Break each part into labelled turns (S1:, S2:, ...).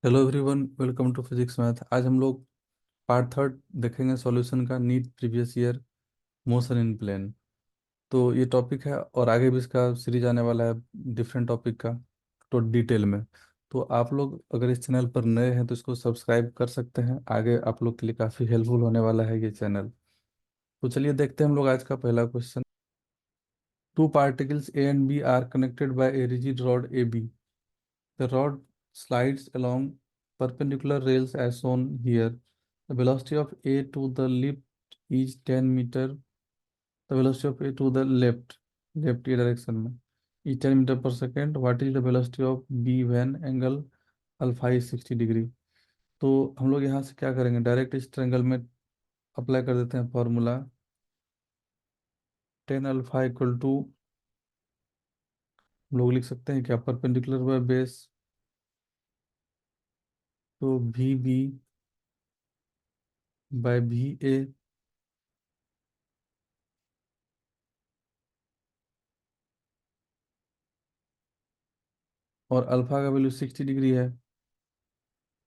S1: Hello everyone, welcome to physics math. आज हम लोग पार्ट थर्ड देखेंगे सॉल्यूशन का, NEET previous year motion in plane. तो ये टॉपिक है और आगे भी इसका सीरीज आने वाला है डिफरेंट टॉपिक का, तो डिटेल में। तो आप लोग अगर इस चैनल पर नए हैं तो इसको सब्सक्राइब कर सकते हैं, आगे आप लोग के लिए काफ़ी हेल्पफुल होने वाला है ये चैनल। तो चलिए देखते हैं हम लोग आज का पहला question. Two particles A and B are connected by a rigid rod A B. The rod slides along perpendicular rails as shown here. The velocity of A to the left is 10 meter. The velocity of A to the left ये direction में, is 10 meter per second. What is the velocity of B when angle alpha is 60 degree? तो हम लोग यहाँ से क्या करेंगे, direct इस ट्रायंगल में अप्लाई कर देते हैं फॉर्मूला। 10 अल्फा इक्वल टू, हम लोग लिख सकते हैं क्या, परपेंडिकुलर बाय बेस, तो भी बी बाय भी ए, और अल्फा का वैल्यू 60 डिग्री है,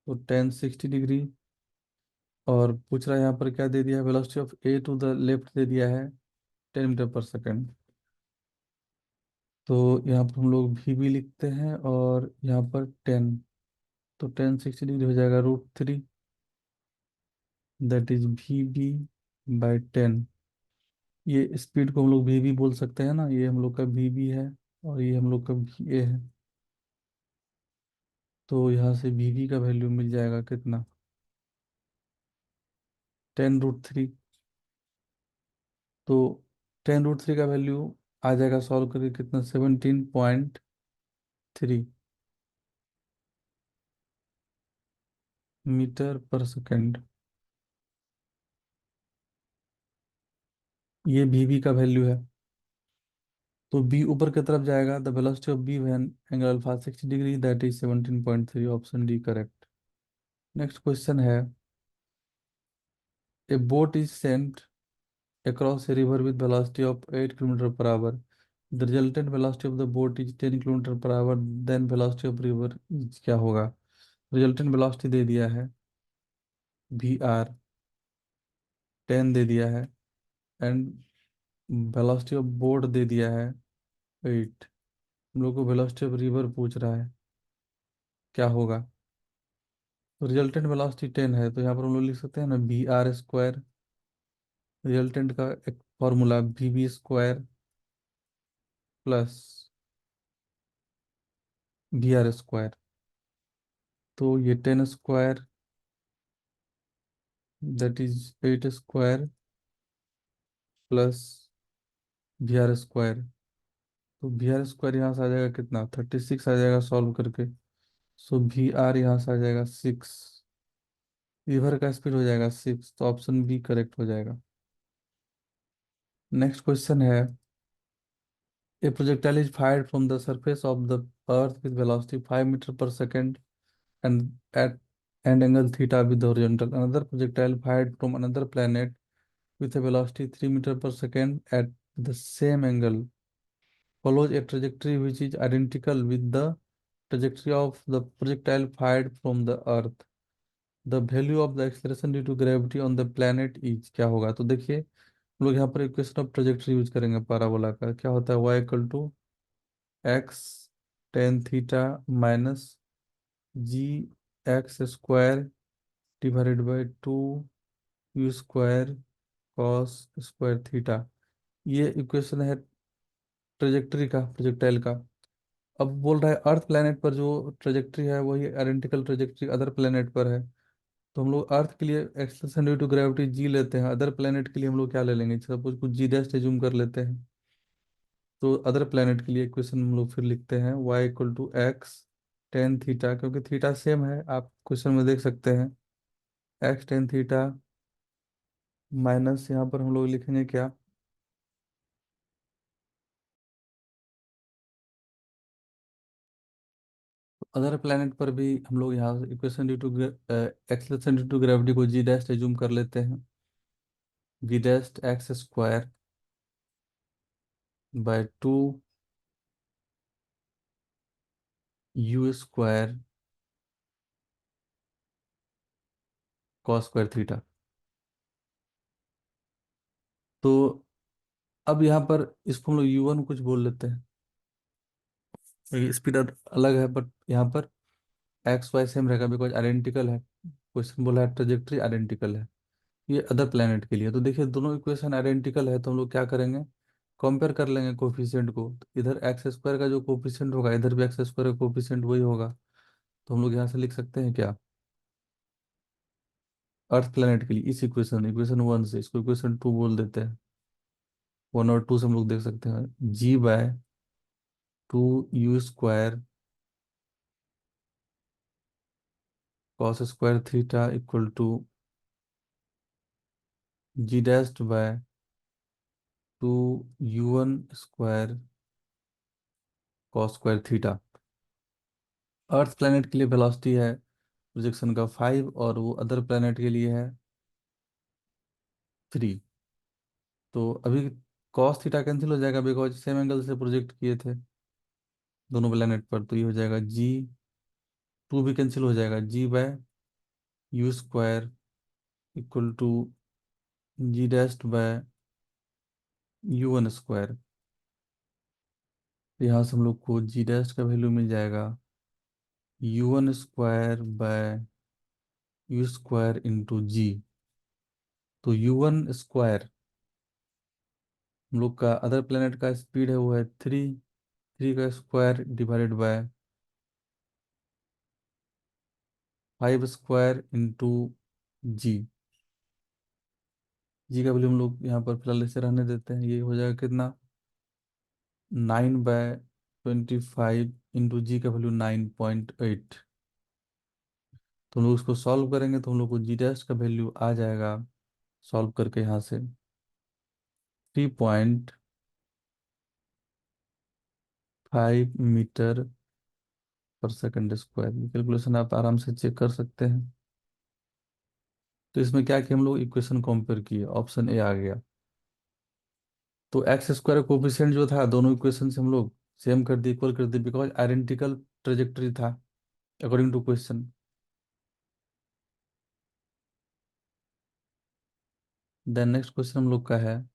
S1: तो 10 60 डिग्री। और पूछ रहा है यहाँ पर क्या दे दिया है, velocity of A to the left दे दिया है 10 मीटर पर सेकेंड। तो यहाँ पर हम लोग भी लिखते हैं और यहाँ पर 10, तो 10 60 डिग्री हो जाएगा √3, दैट इज भी बाय 10। ये स्पीड को हम लोग भी बोल सकते हैं ना, ये हम लोग का भी है और ये हम लोग का भी ए है। तो यहाँ से भी का वैल्यू मिल जाएगा कितना, 10√3। तो 10√3 का वैल्यू आ जाएगा सॉल्व करके कितना, 17.3 मीटर पर सेकेंड। ये भी का वैल्यू है। तो बी ऊपर की तरफ जाएगा, the velocity of B when angle alpha 60 degree, that is 17.3, option D correct. Next question है, a boat is sent across a river with velocity of 8 kilometre per hour. The resultant velocity of the boat is 10 kilometre per hour, then velocity of river is क्या होगा? Resultant velocity दे दिया है VR 10 दे दिया है, and velocity of boat दे दिया है 8। हम लोग को वेलोसिटी ऑफ रिवर पूछ रहा है, क्या होगा? तो रिजल्टेंट वेलोसिटी 10 है, तो यहाँ पर हम लोग लिख सकते हैं ना VR²। रिजल्टेंट का एक फॉर्मूला VB² प्लस VR²। तो ये 10² दैट इज 8² प्लस VR²। तो VR² यहाँ से आ जाएगा कितना, 36 आ जाएगा सॉल्व करके। सो VR यहाँ से आ जाएगा 6, रिवर का स्पीड हो जाएगा 6, तो ऑप्शन बी करेक्ट हो जाएगा। नेक्स्ट क्वेश्चन है, a projectile is fired from the surface of the earth with velocity 5 meter per second and at and angle theta with the horizontal. Another projectile fired from another planet with a velocity 3 meter per second at the same angle follows a trajectory which is identical with the trajectory of the projectile fired from the Earth. The value of the acceleration due to gravity on the planet is क्या होगा? तो देखिए हम लोग यहाँ पर equation of trajectory use करेंगे parabola का। क्या होता है, y equal to x tan theta minus g x square divided by 2 U² cos square theta. ये इक्वेशन है ट्रेजेक्टरी का, प्रोजेक्टाइल का। अब बोल रहा है अर्थ प्लेनेट पर जो ट्रेजेक्टरी है वही आइडेंटिकल ट्रेजेक्टरी अदर प्लेनेट पर है। तो हम लोग अर्थ के लिए acceleration due to gravity G लेते हैं, अदर प्लेनेट के लिए हम लोग क्या ले लेंगे, सपोज कुछ जी डैश एज्यूम कर लेते हैं। तो अदर प्लेनेट के लिए इक्वेशन हम लोग फिर लिखते हैं y equal to x tan theta, क्योंकि थीटा सेम है, आप क्वेश्चन में देख सकते हैं, एक्स टेन थीटा माइनस यहाँ पर हम लोग लिखेंगे क्या, अदर प्लेनेट पर भी हम लोग यहाँ equation due to acceleration due to gravity को जी डैश एज्यूम कर लेते हैं, वी डैश एक्स² by 2 U² cos square theta. तो अब यहाँ पर इसको हम लोग U1 कुछ बोल लेते हैं। स्पीड अलग है बट यहाँ पर एक्स वाई सेम रहेगा बिकॉज आइडेंटिकल है। क्वेश्चन बोला है ट्रेजेक्ट्री आइडेंटिकल है। ये अदर प्लेनेट के लिए। तो देखिए दोनों इक्वेशन आइडेंटिकल है तो हम लोग क्या करेंगे, कंपेयर कर लेंगे कोफिशिएंट को। तो इधर एक्स स्क्वायर का जो कोफिशिएंट होगा इधर भी एक्स स्क्वायर का कोफिशिएंट वही होगा। तो हम लोग यहाँ से लिख सकते हैं क्या, अर्थ प्लेनेट के लिए इस इक्वेशन इक्वेशन 1 से इसको इक्वेशन 2 बोल देते हैं। 1 और 2 से हम लोग देख सकते हैं G/2 U² cos square theta equal to G'/2 U1² cos square theta. Earth planet के लिए वेलोसिटी है प्रोजेक्शन का 5 और वो अदर प्लेनेट के लिए है 3। तो अभी कॉस थीटा कैंसिल हो जाएगा बिकॉज सेम एंगल से प्रोजेक्ट किए थे दोनों प्लेनेट पर। तो ये हो जाएगा G, 2 भी कैंसिल हो जाएगा, G/U² इक्वल टू G'/U1²। यहाँ से हम लोग को G' का वैल्यू मिल जाएगा U1² इंटू जी। तो U1² हम लोग का अदर प्लेनेट का स्पीड है वो है 3 का square divided by 5² into ji. G का वैल्यू हम लोग यहाँ पर फिलहाल ऐसे रहने देते हैं। ये हो जाएगा कितना, 9/25 इंटू जी का वैल्यू 9.8। तो हम लोग इसको सॉल्व करेंगे तो हम लोग को G' का वैल्यू आ जाएगा सॉल्व करके यहाँ से 3.5 मीटर पर सेकंड स्क्वायर। ये कैलकुलेशन आप आराम से चेक कर सकते हैं। तो इसमें क्या कि हम लोग इक्वेशन कंपेयर किए, ऑप्शन ए आ गया। तो एक्स स्क्वायर कोफिशिएंट जो था दोनों इक्वेशन से हम लोग सेम कर दिए, इक्वल कर दिए बिकॉज आइडेंटिकल ट्रेजेक्टरी था according to question. Then next question हम लोग का है,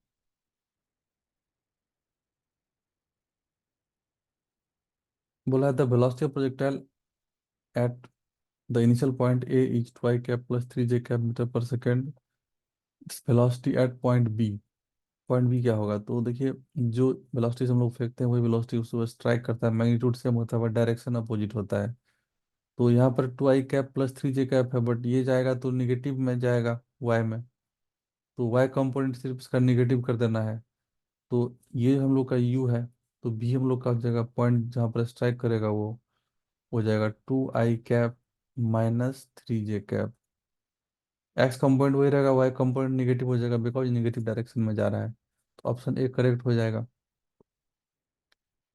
S1: बोला है the velocity of projectile at the initial point A is 2i cap plus 3j cap metre per second, velocity at point B. Point B क्या होगा, तो देखिए जो वेलोसिटी से हम लोग फेंकते हैं वही वेलोसिटी उसको स्ट्राइक करता है, मैग्नीट्यूड सेम होता है बट डायरेक्शन अपोजिट होता है। तो यहाँ पर 2i cap plus 3j cap है बट ये जाएगा तो निगेटिव में जाएगा वाई में। तो वाई कंपोनेंट सिर्फ इसका निगेटिव कर देना है। तो ये हम लोग का यू है। तो बी हम लोग का जगह पॉइंट जहाँ पर स्ट्राइक करेगा वो हो जाएगा 2i कैप-3j कैप। एक्स कंपोनेंट वही रहेगा, वाई कंपोनेंट निगेटिव हो जाएगा बिकॉज निगेटिव डायरेक्शन में जा रहा है। तो ऑप्शन ए करेक्ट हो जाएगा।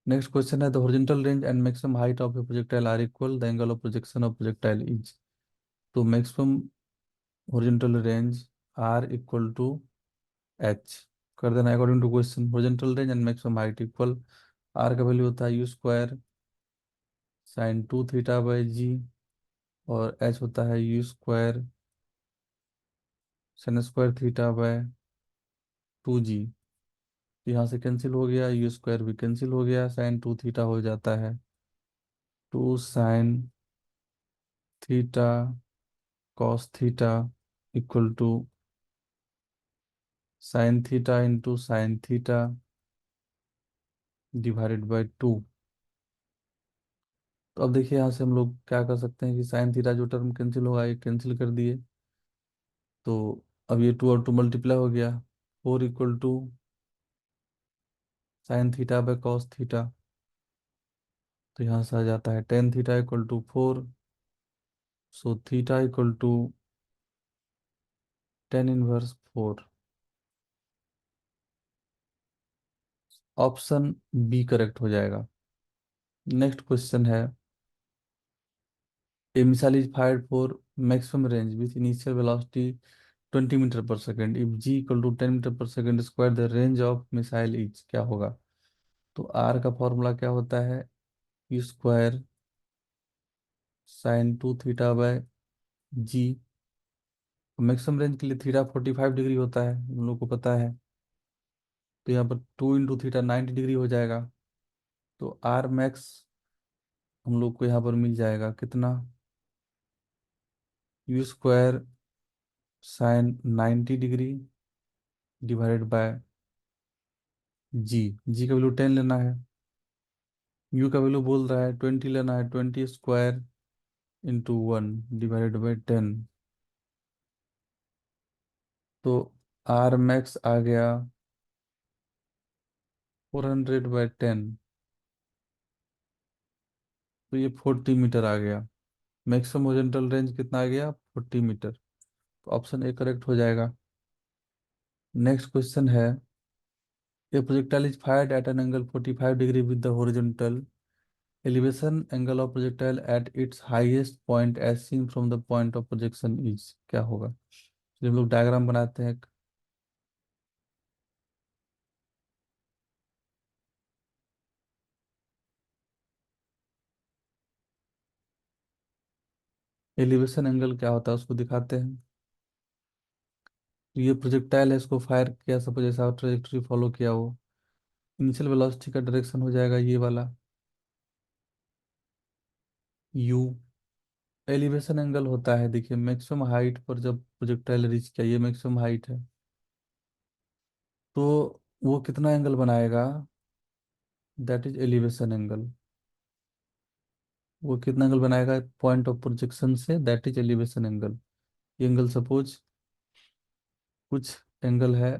S1: नेक्स्ट क्वेश्चन है the horizontal range and maximum height of a projectile are equal, the angle of projection of projectile is. तो maximum horizontal range are equal to H कर देना according to question. Horizontal range and maximum height equal, are का value होता है U² sin 2 थीटा/जी और H होता है U² sin² थीटा/2g। यहाँ से कैंसिल हो गया, U² भी कैंसिल हो गया, sin 2 थीटा हो जाता है 2 sin theta cos theta equal to sin theta into sin theta divided by 2। तो अब देखिए यहाँ से हम लोग क्या कर सकते हैं कि sin थीटा जो टर्म कैंसिल होगा ये कैंसिल कर दिए। तो अब ये 2 और 2 मल्टीप्लाई हो गया, 4 इक्वल टू sin थीटा/cos थीटा। तो यहाँ से आ जाता है tan थीटा equal to 4। So theta equal to tan−1 4। Option B correct हो जाएगा। नेक्स्ट क्वेश्चन है a missile is fired for maximum range with initial velocity 20 metre per second, if g equal to 10 metre per second square the range of missile is, क्या होगा। तो are का formula क्या होता है U² sin 2 theta by g. Maximum range के लिए theta 45 degree होता है, हम लोग को पता है। तो यहाँ पर 2 × थीटा 90 डिग्री हो जाएगा। तो आर मैक्स हम लोग को यहाँ पर मिल जाएगा कितना, U² sine 90 degree divided by g. G का वैल्यू 10 लेना है, यू का वैल्यू बोल रहा है 20 लेना है, 20² इंटू 1 डिवाइडेड बाई 10। तो आर मैक्स आ गया 400/10। तो ये 40 मीटर आ गया। मैक्सिमम होरिजेंटल रेंज कितना आ गया, 40 मीटर। तो ऑप्शन ए करेक्ट हो जाएगा। नेक्स्ट क्वेश्चन है, a projectile is fired at an angle 45 degree with the horizontal elevation angle of projectile at its highest point as seen from the point of projection is, क्या होगा। चलिए हम लोग diagram बनाते हैं। एलिवेशन एंगल क्या होता है उसको दिखाते हैं। तो ये प्रोजेक्टाइल है, इसको फायर किया, सपोज ऐसा ट्रेजेक्टरी फॉलो किया हो। इनिशियल वेलोसिटी का डायरेक्शन हो जाएगा ये वाला यू। एलिवेशन एंगल होता है, देखिए मैक्सिमम हाइट पर जब प्रोजेक्टाइल रीच किया, ये मैक्सिमम हाइट है, तो वो कितना एंगल बनाएगा, दैट इज एलिवेशन एंगल। वो कितना एंगल बनाएगा पॉइंट ऑफ प्रोजेक्शन से, दैट इज एलिवेशन एंगल। ये एंगल सपोज कुछ एंगल है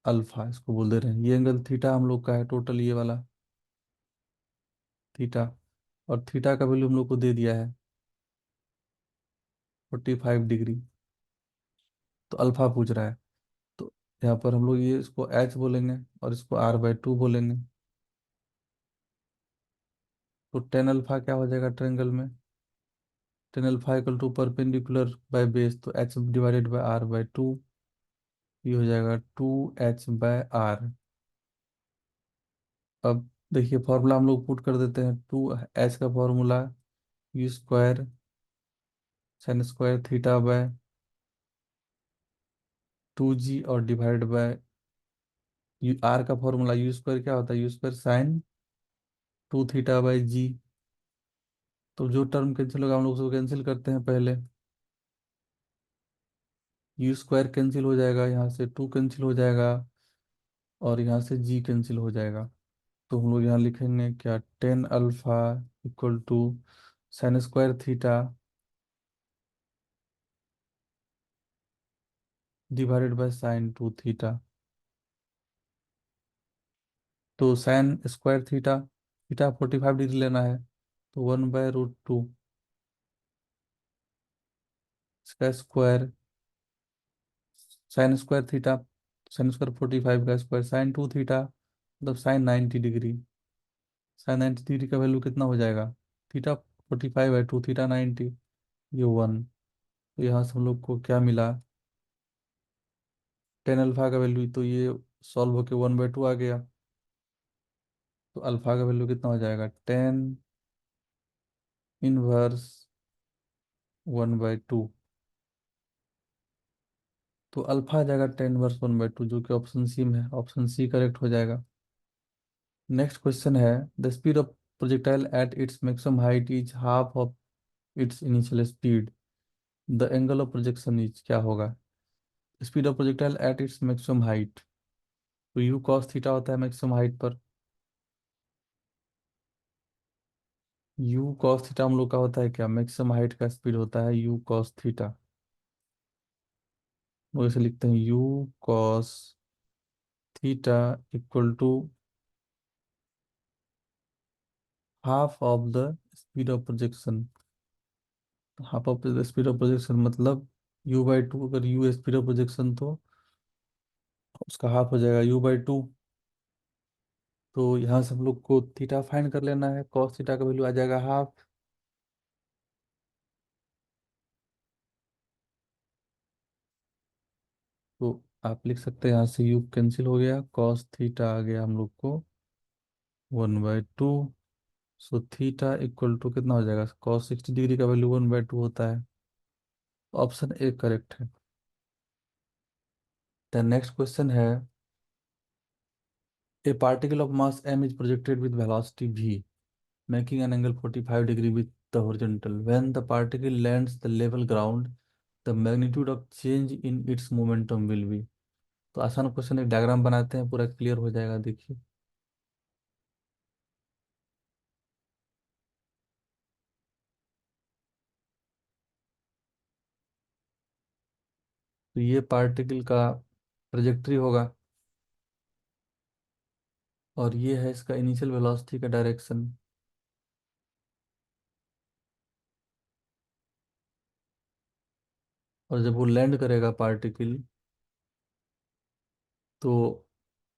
S1: अल्फा, इसको बोल दे रहे हैं। ये एंगल थीटा हम लोग का है टोटल, ये वाला थीटा। और थीटा का वैल्यू हम लोग को दे दिया है 45 डिग्री। तो अल्फा पूछ रहा है, तो यहाँ पर हम लोग ये इसको एच बोलेंगे और इसको R/2 बोलेंगे। तो टेन अल्फा क्या हो जाएगा ट्रेंगल में, tan alpha equal to perpendicular by base, तो H डिवाइडेड बाय R/2। ये हो जाएगा 2H/R। अब देखिए फॉर्मूला हम लोग पुट कर देते हैं। 2H का फॉर्मूला U² sin² थीटा/2G और डिवाइड बाय R का फॉर्मूला U² क्या होता है, U² sin 2 थीटा/G। तो जो टर्म कैंसिल होगा हम लोग उसको कैंसिल करते हैं पहले। U² कैंसिल हो जाएगा, यहाँ से 2 कैंसिल हो जाएगा और यहाँ से G कैंसिल हो जाएगा। तो हम लोग यहाँ लिखेंगे क्या, 10 alpha equal to sin² theta divided by sin 2 theta. तो sin² थीटा, थीटा 45 डिग्री लेना है, तो 1/√2 इसका स्क्वायर, sin² थीटा, sin² 45 का स्क्वायर, sin 2 थीटा मतलब sin 90 डिग्री। sin 90 डिग्री का वैल्यू कितना हो जाएगा, थीटा 45/2 थीटा 90, ये 1। तो यहाँ से हम लोग को क्या मिला, टेन अल्फा का वैल्यू, तो ये सॉल्व होके 1/2 आ गया। तो अल्फा का वैल्यू कितना हो जाएगा, 10 इनवर्स 1/2। तो अल्फा आ जाएगा 10 इनवर्स 1/2, जो कि ऑप्शन सी में है, ऑप्शन सी करेक्ट हो जाएगा। नेक्स्ट क्वेश्चन है, the speed of projectile at its maximum height is half of its initial speed, the angle of projection is, क्या होगा। Speed of projectile at its maximum height, तो you cos theta होता है maximum height पर। You cos theta हम लोग का होता है क्या, मैक्सिमम हाइट का स्पीड होता है यू कॉस थीटा। वो इसे लिखते हैं u cos theta equal to half of the speed of projection. Half of the speed of projection मतलब U/2, अगर U स्पीड ऑफ प्रोजेक्शन तो उसका हाफ हो जाएगा U/2। तो यहाँ से हम लोग को थीटा फाइंड कर लेना है, कॉस थीटा का वैल्यू आ जाएगा हाफ। तो आप लिख सकते हैं यहाँ से U कैंसिल हो गया, कॉस थीटा आ गया हम लोग को 1/2। सो थीटा इक्वल टू कितना हो जाएगा, कॉस 60 डिग्री का वैल्यू 1/2 होता है। ऑप्शन ए करेक्ट है। द नेक्स्ट क्वेश्चन है, ए particle of mass m is projected with velocity v, making an angle 45 degree with the horizontal. When the particle lands the level ground, the magnitude of change in its momentum will be। तो आसान question, एक diagram बनाते हैं, पूरा clear हो जाएगा, देखिए। तो ये पार्टिकल का ट्रेजेक्टरी होगा, और ये है इसका इनिशियल वेलोसिटी का डायरेक्शन। और जब वो लैंड करेगा पार्टिकल, तो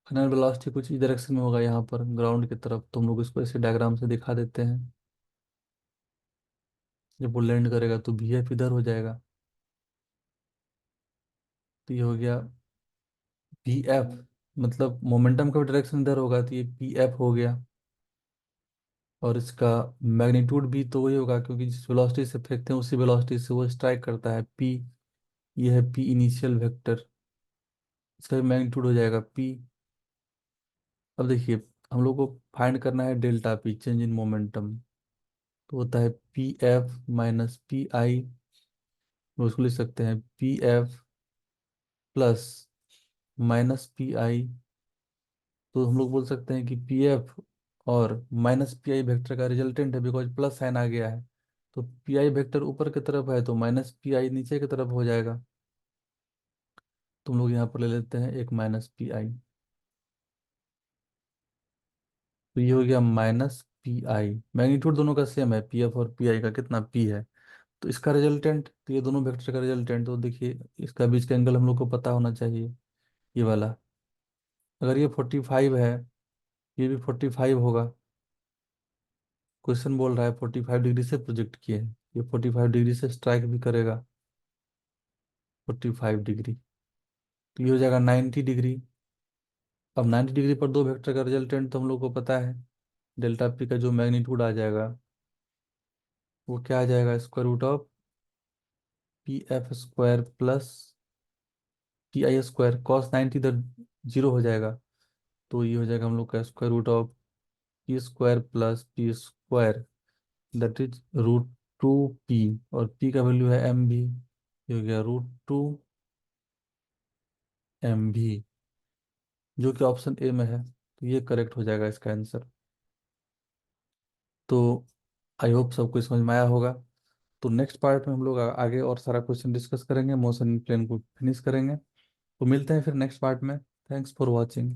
S1: फाइनल वेलोसिटी कुछ इस डायरेक्शन में होगा, यहाँ पर ग्राउंड की तरफ। तो हम लोग इसको ऐसे डायग्राम से दिखा देते हैं। जब वो लैंड करेगा तो वी एफ इधर हो जाएगा। तो ये हो गया पी एफ, मतलब मोमेंटम का डायरेक्शन इधर होगा, तो ये पी एफ हो गया। और इसका मैग्नीट्यूड भी तो वही होगा, क्योंकि जिस वेलोसिटी से फेंकते हैं उसी वेलोसिटी से वो स्ट्राइक करता है, पी। ये है पी इनिशियल वेक्टर, इसका भी मैग्नीट्यूड हो जाएगा पी। अब देखिए, हम लोग को फाइंड करना है delta P, change in momentum. तो होता है P F minus P I. उसको लिख सकते हैं P F plus minus P I. तो हम लोग बोल सकते हैं कि पी एफ और माइनस पी आई वेक्टर का रिजल्टेंट है, बिकॉज प्लस साइन आ गया है। तो पी आई वेक्टर ऊपर की तरफ है, तो माइनस पी आई नीचे की तरफ हो जाएगा। तुम लोग यहाँ पर ले लेते हैं एक माइनस पी आई। तो ये हो गया माइनस पी आई। मैग्नीट्यूड दोनों का सेम है, पी एफ और पी आई का कितना पी है। तो इसका रिजल्टेंट, तो ये दोनों वेक्टर का रिजल्टेंट, तो देखिए इसका बीच का एंगल हम लोग को पता होना चाहिए, ये वाला। अगर ये 45 है, ये भी 45 होगा। क्वेश्चन बोल रहा है 45 डिग्री से प्रोजेक्ट किए हैं, ये 45 डिग्री से स्ट्राइक भी करेगा, 45 डिग्री। तो ये हो जाएगा 90 डिग्री। अब 90 डिग्री पर दो वेक्टर का रिजल्टेंट तो हम लोग को पता है, डेल्टा पी का जो मैग्नीट्यूड आ जाएगा वो क्या आ जाएगा, square root of p f square plus p i square. Cos 90 इधर जीरो हो जाएगा, तो ये हो जाएगा हम लोग का square root of p square plus p square, that is root 2 p. और पी का वैल्यू है एम भी, ये हो गया रूट 2 एम भी, जो कि ऑप्शन ए में है। तो ये करेक्ट हो जाएगा इसका आंसर। तो आई होप सबको समझ में आया होगा। तो नेक्स्ट पार्ट में हम लोग आगे और सारा क्वेश्चन डिस्कस करेंगे, मोशन प्लेन को फिनिश करेंगे। तो मिलते हैं फिर नेक्स्ट पार्ट में। Thanks for watching.